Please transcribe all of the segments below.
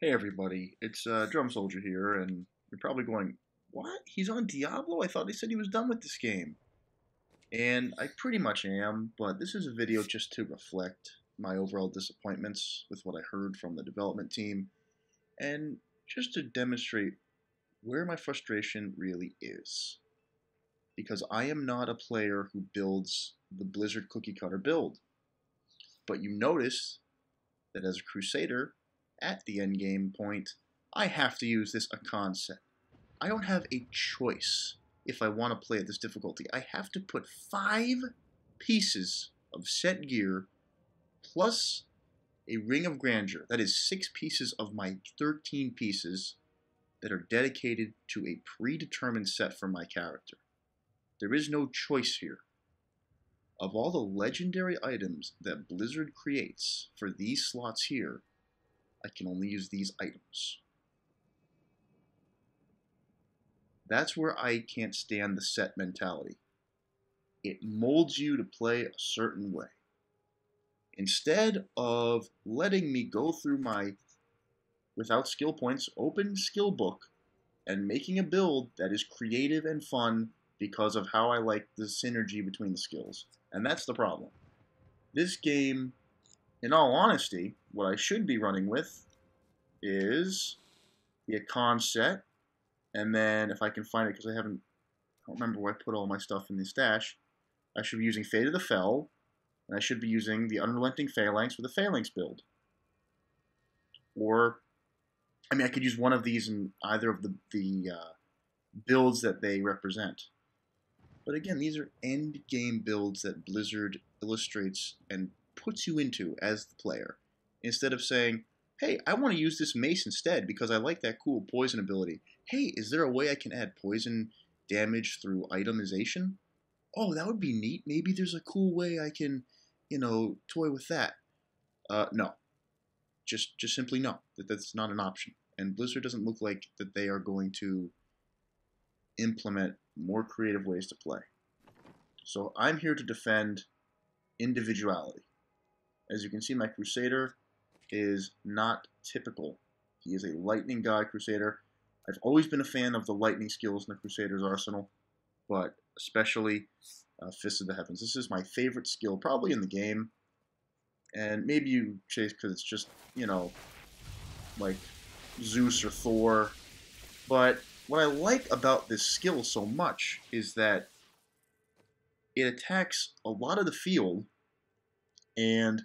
Hey everybody, it's Drum Soldier here, and you're probably going, "What? He's on Diablo? I thought they said he was done with this game." And I pretty much am, but this is a video just to reflect my overall disappointments with what I heard from the development team, and just to demonstrate where my frustration really is. Because I am not a player who builds the Blizzard cookie cutter build. But you notice that as a Crusader, at the end game point, I have to use this Akan set. I don't have a choice if I want to play at this difficulty. I have to put 5 pieces of set gear plus a Ring of Grandeur. That is 6 pieces of my 13 pieces that are dedicated to a predetermined set for my character. There is no choice here. Of all the legendary items that Blizzard creates for these slots here, I can only use these items. That's where I can't stand the set mentality. It molds you to play a certain way. Instead of letting me go through my, without skill points, open skill book and making a build that is creative and fun because of how I like the synergy between the skills. And that's the problem. This game, in all honesty, what I should be running with is the Akan set, and then if I can find it, because I don't remember where I put all my stuff in the stash, I should be using Fate of the Fell, and I should be using the Unrelenting Phalanx for the Phalanx build. Or, I mean, I could use one of these in either of the builds that they represent. But again, these are end game builds that Blizzard illustrates and puts you into as the player. Instead of saying, hey, I want to use this mace instead because I like that cool poison ability. Hey, is there a way I can add poison damage through itemization? Oh, that would be neat. Maybe there's a cool way I can, toy with that. No. Just simply no. That's not an option. And Blizzard doesn't look like that they are going to implement more creative ways to play. So I'm here to defend individuality. As you can see, my Crusader is not typical. He is a lightning guy Crusader. I've always been a fan of the lightning skills in the Crusader's arsenal, but especially Fist of the Heavens. This is my favorite skill, probably in the game. And maybe you chase because it's just, like Zeus or Thor. But what I like about this skill so much is that it attacks a lot of the field, and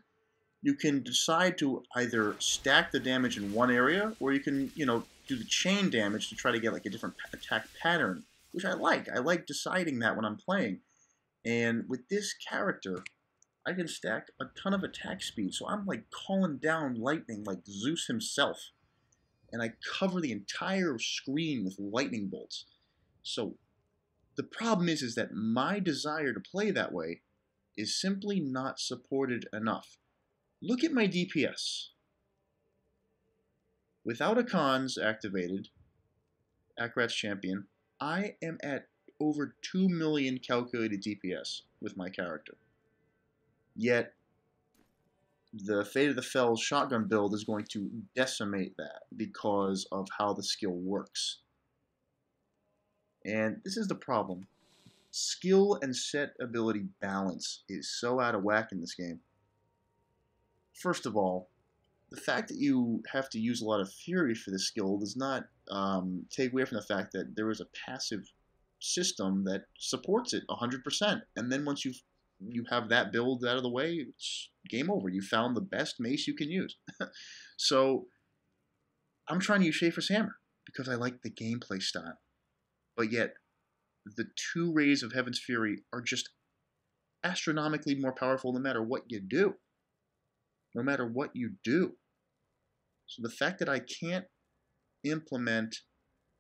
you can decide to either stack the damage in one area, or you can, do the chain damage to try to get like a different attack pattern, which I like. I like deciding that when I'm playing. And with this character, I can stack a ton of attack speed, so I'm like calling down lightning like Zeus himself. And I cover the entire screen with lightning bolts. So the problem is that my desire to play that way is simply not supported enough. Look at my DPS. Without Akan's activated, Akrat's champion, I am at over 2 million calculated DPS with my character. Yet, the Fate of the Fell's shotgun build is going to decimate that because of how the skill works. And this is the problem. Skill and set ability balance is so out of whack in this game. First of all, the fact that you have to use a lot of Fury for this skill does not take away from the fact that there is a passive system that supports it 100%. And then once you have that build out of the way, it's game over. You found the best mace you can use. So I'm trying to use Schaefer's Hammer because I like the gameplay style. But yet, the 2 rays of Heaven's Fury are just astronomically more powerful no matter what you do. No matter what you do. So the fact that I can't implement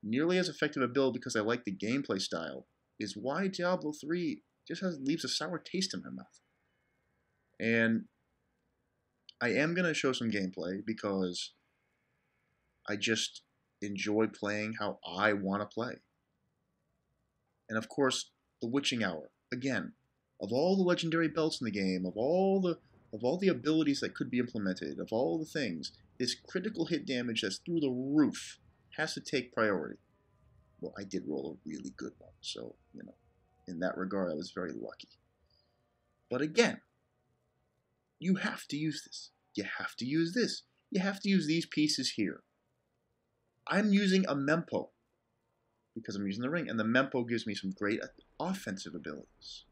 nearly as effective a build because I like the gameplay style is why Diablo 3 just leaves a sour taste in my mouth. And I am going to show some gameplay because I just enjoy playing how I want to play. And of course, the Witching Hour. Again, of all the legendary belts in the game, of all the of all the abilities that could be implemented, of all the things, this critical hit damage that's through the roof has to take priority. Well, I did roll a really good one, so, you know, in that regard, I was very lucky. But again, you have to use this. You have to use this. You have to use these pieces here. I'm using a Mempo because I'm using the ring, and the Mempo gives me some great offensive abilities.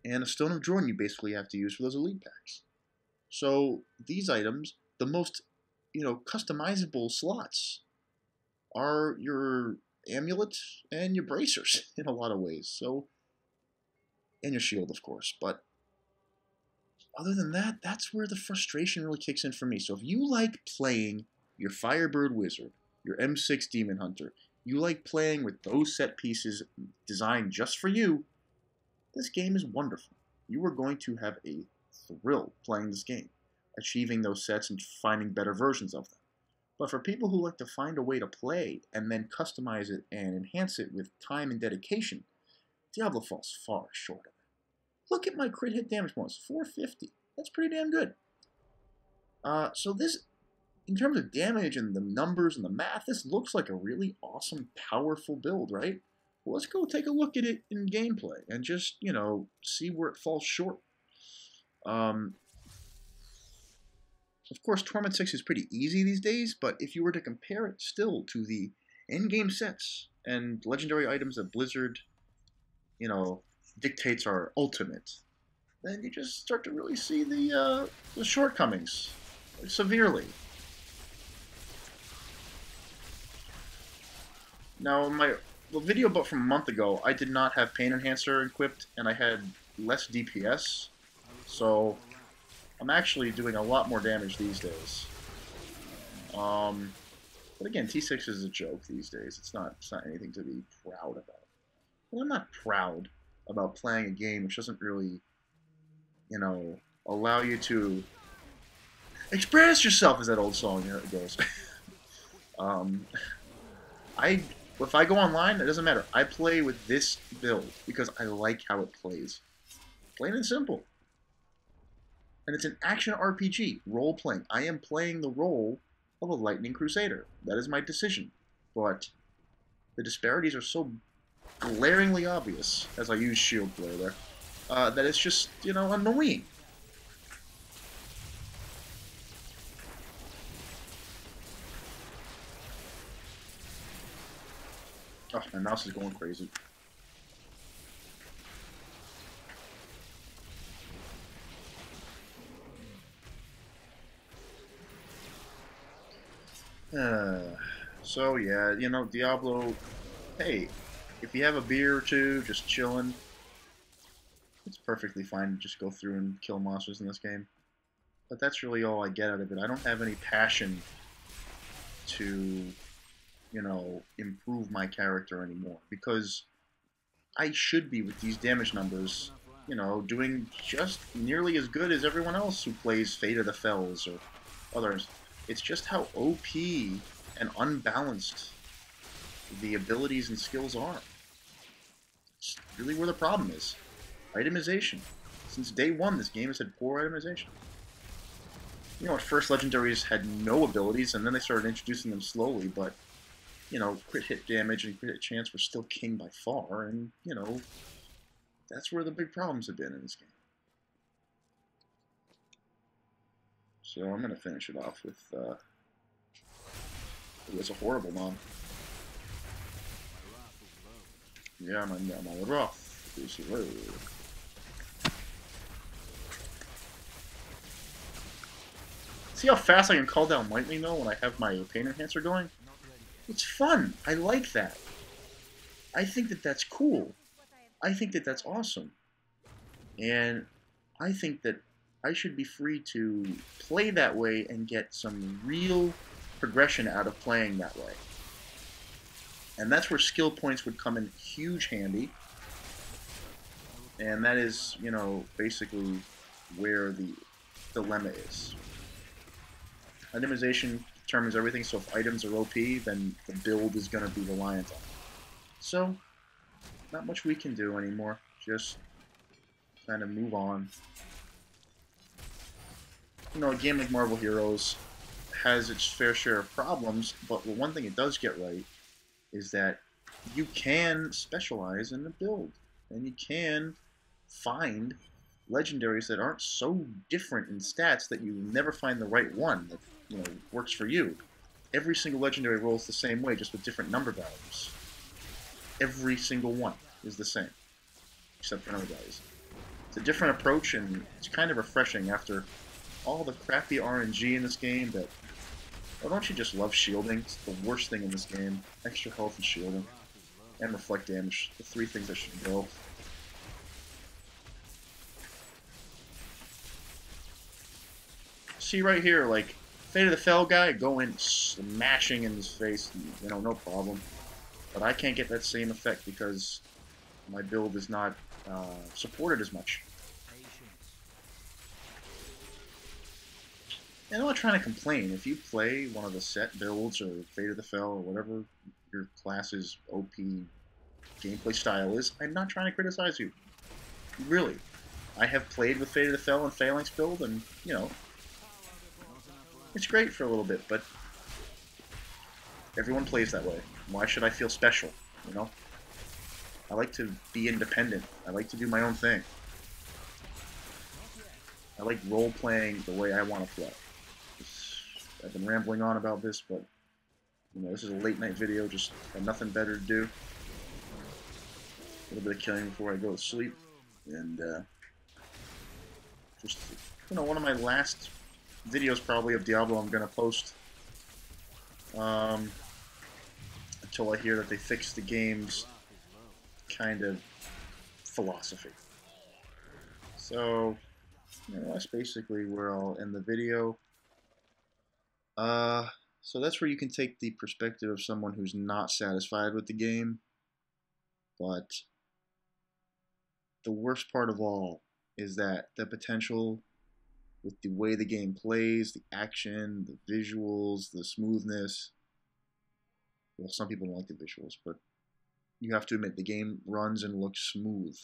And a Stone of Jordan you basically have to use for those elite packs. So these items, the most, customizable slots are your amulet and your bracers in a lot of ways. So, and your shield, of course. But other than that, that's where the frustration really kicks in for me. So if you like playing your Firebird Wizard, your M6 Demon Hunter, you like playing with those set pieces designed just for you, this game is wonderful. You are going to have a thrill playing this game, achieving those sets and finding better versions of them. But for people who like to find a way to play and then customize it and enhance it with time and dedication, Diablo falls far short of it. Look at my crit hit damage bonus, 450. That's pretty damn good. So this, in terms of damage and the numbers and the math, this looks like a really awesome, powerful build, right? Well, let's go take a look at it in gameplay and just, see where it falls short. Of course, Torment 6 is pretty easy these days, but if you were to compare it still to the in-game sets and legendary items that Blizzard, dictates are ultimate, then you just start to really see the shortcomings severely. Now, the video about from a month ago, I did not have Pain Enhancer equipped, and I had less DPS, so I'm actually doing a lot more damage these days. But again, T6 is a joke these days. It's not anything to be proud about. Well, I'm not proud about playing a game which doesn't really, allow you to express yourself, as that old song goes. If I go online, it doesn't matter. I play with this build because I like how it plays. Plain and simple. And it's an action RPG, role-playing. I am playing the role of a Lightning Crusader. That is my decision. But the disparities are so glaringly obvious, as I use shield flare there, that it's just, annoying. Oh, my mouse is going crazy. So yeah, Diablo, hey, if you have a beer or two, just chilling, it's perfectly fine to just go through and kill monsters in this game. But that's really all I get out of it. I don't have any passion to, improve my character anymore, because I should be, with these damage numbers, doing just nearly as good as everyone else who plays Fate of the Fells or others. It's just how OP and unbalanced the abilities and skills are. It's really where the problem is. Itemization. Since day one, this game has had poor itemization. At first legendaries had no abilities, and then they started introducing them slowly, but, crit hit damage and crit hit chance were still king by far, and, that's where the big problems have been in this game. So I'm going to finish it off with, it was a horrible mom. Yeah, I'm on RoS. See how fast I can call down lightning, though, when I have my Pain Enhancer going? It's fun. I like that. I think that that's cool. I think that that's awesome. And I think that I should be free to play that way and get some real progression out of playing that way. And that's where skill points would come in huge handy. And that is, basically where the dilemma is. Itemization determines everything, so if items are OP, then the build is going to be reliant on it. So, not much we can do anymore. Just kind of move on. You know, a game like Marvel Heroes has its fair share of problems, but one thing it does get right is that you can specialize in the build, and you can find legendaries that aren't so different in stats that you never find the right one that works for you. Every single legendary rolls the same way, just with different number values. Every single one is the same, except for number values. It's a different approach, and it's kind of refreshing after all the crappy RNG in this game. That, oh, don't you just love shielding? It's the worst thing in this game. Extra health and shielding, and reflect damage. The three things that should go. See right here, like, Fate of the Fell guy, go in smashing in his face, no problem. But I can't get that same effect because my build is not supported as much. And I'm not trying to complain. If you play one of the set builds or Fate of the Fell or whatever your class's OP gameplay style is, I'm not trying to criticize you. Really. I have played with Fate of the Fell and Phalanx build, and, it's great for a little bit, but everyone plays that way. Why should I feel special, I like to be independent. I like to do my own thing. I like role-playing the way I want to play. I've been rambling on about this, but, this is a late-night video, just have nothing better to do. A little bit of killing before I go to sleep, and, just, one of my last videos probably of Diablo I'm going to post, until I hear that they fixed the game's kind of philosophy. So, that's basically where I'll end the video. So that's where you can take the perspective of someone who's not satisfied with the game. But the worst part of all is that the potential with the way the game plays, the action, the visuals, the smoothness. Well, some people don't like the visuals, but you have to admit the game runs and looks smooth.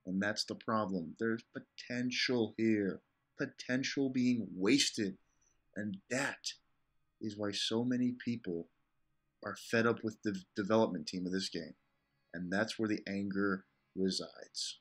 And that's the problem. There's potential here. Potential being wasted. And that is why so many people are fed up with the development team of this game. And that's where the anger resides.